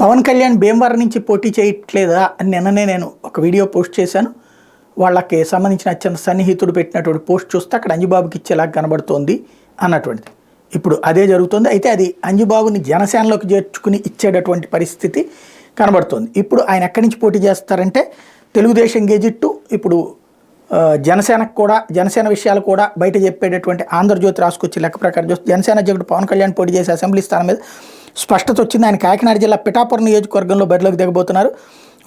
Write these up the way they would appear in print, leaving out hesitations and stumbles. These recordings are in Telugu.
పవన్ కళ్యాణ్ భీమవరం నుంచి పోటీ చేయట్లేదా అని నిన్ననే నేను ఒక వీడియో పోస్ట్ చేశాను. వాళ్ళకి సంబంధించిన అత్యంత సన్నిహితుడు పెట్టినటువంటి పోస్ట్ చూస్తే అక్కడ అంజుబాబుకి ఇచ్చేలాగా కనబడుతోంది అన్నటువంటిది. ఇప్పుడు అదే జరుగుతుంది. అయితే అది అంజుబాబుని జనసేనలోకి చేర్చుకుని ఇచ్చేటటువంటి పరిస్థితి కనబడుతోంది. ఇప్పుడు ఆయన ఎక్కడి నుంచి పోటీ చేస్తారంటే తెలుగుదేశం గెజిట్టు ఇప్పుడు జనసేనకు కూడా జనసేన విషయాలు కూడా బయట చెప్పేటటువంటి ఆంధ్రజ్యోతి రాసుకొచ్చి లెక్క ప్రకారం చూస్తే జనసేన అధ్యక్షుడు పవన్ కళ్యాణ్ పోటీ చేసే అసెంబ్లీ స్థానం మీద స్పష్టత వచ్చింది. ఆయన కాకినాడ జిల్లా పిఠాపురం నియోజకవర్గంలో బరిలోకి దిగబోతున్నారు.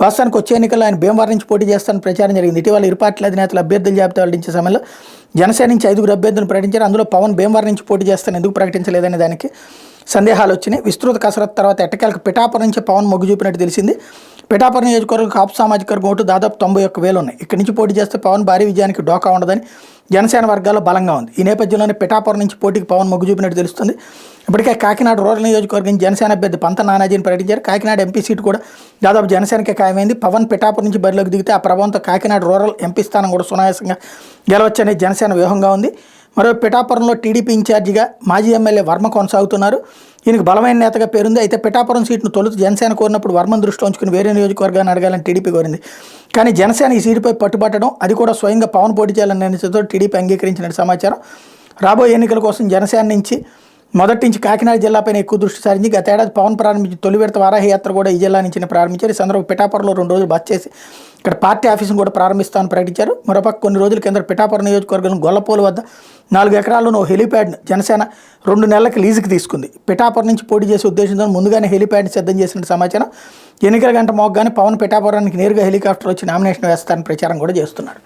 వాస్తవానికి వచ్చే ఎన్నికల్లో ఆయన భీమవరం నుంచి పోటీ చేస్తారని ప్రచారం జరిగింది. ఇటీవల ఇరు పార్టీల అధినేతలు అభ్యర్థుల జాబితా వెల్లడించే సమయంలో జనసేన నుంచి 5 అభ్యర్థులను ప్రకటించారు. అందులో పవన్ భీమవరం నుంచి పోటీ చేస్తారని ఎందుకు ప్రకటించలేదనే దానికి సందేహాలు వచ్చినాయి. విస్తృత కసరత్తు తర్వాత ఎట్టకేలకు పిఠాపురం నుంచి పవన్ మొగ్గు చూపినట్టు తెలిసింది. పిఠాపురం నియోజకవర్గం కాపు సామాజిక వర్గం ఓటు దాదాపు 91,000 ఉన్నాయి. ఇక్కడి నుంచి పోటీ చేస్తే పవన్ భారీ విజయానికి డోకా ఉండదని జనసేన వర్గాల్లో బలంగా ఉంది. ఈ నేపథ్యంలోనే పిఠాపురం నుంచి పోటీకి పవన్ మొగ్గు చూపినట్టు తెలుస్తుంది. ఇప్పటికే కాకినాడ రూరల్ నియోజకవర్గం జనసేన అభ్యర్థి పంత నానాజీని ప్రకటించారు. కాకినాడ ఎంపీ సీటు కూడా దాదాపు జనసేనకే ఖాయమైంది. పవన్ పిఠాపురం నుంచి బరిలోకి దిగితే ఆ ప్రభావంతో కాకినాడ రూరల్ ఎంపీ స్థానం కూడా సునాయాసంగా గెలవచ్చనే జనసేన వ్యూహంగా ఉంది. మరో పిఠాపురంలో టీడీపీ ఇన్ఛార్జిగా మాజీ ఎమ్మెల్యే వర్మ కొనసాగుతున్నారు. ఈయనకు బలమైన నేతగా పేరుంది. అయితే పిఠాపురం సీటును తొలుత జనసేన కోరినప్పుడు వర్మను దృష్టిలో ఉంచుకుని వేరే నియోజకవర్గాన్ని అడగాలని టీడీపీ కోరింది. కానీ జనసేన ఈ సీటుపై పట్టుబట్టడం, అది కూడా స్వయంగా పవన్ పోటీ చేయాలని నిర్ణయించడంతో టీడీపీ అంగీకరించినట్టు సమాచారం. రాబోయే ఎన్నికల కోసం జనసేన నుంచి మొదటి నుంచి కాకినాడ జిల్లాపైన ఎక్కువ దృష్టి సారించి గత ఏడాది పవన్ ప్రారంభించి తొలి విడత వారాహి యాత్ర కూడా ఈ జిల్లా నుంచి ప్రారంభించారు. ఈ సందర్భంగా పిఠాపురంలో 2 రోజులు బస్ చేసి ఇక్కడ పార్టీ ఆఫీసును కూడా ప్రారంభిస్తామని ప్రకటించారు. మరోపక్క కొన్ని రోజుల కింద పిఠాపురం నియోజకవర్గం గొల్లపోలు వద్ద 4 ఎకరాల్లోనూ హెలీప్యాడ్ను జనసేన 2 నెలలకు లీజుకి తీసుకుంది. పిఠాపురం నుంచి పోటీ చేసే ఉద్దేశంతో ముందుగానే హెలీప్యాడ్ని సిద్ధం చేసిన సమాచారం. ఎన్నికల గంట మోగ్గానే పవన్ పిఠాపురానికి నేరుగా హెలికాప్టర్ వచ్చి నామినేషన్ వేస్తారని ప్రచారం కూడా చేస్తున్నారు.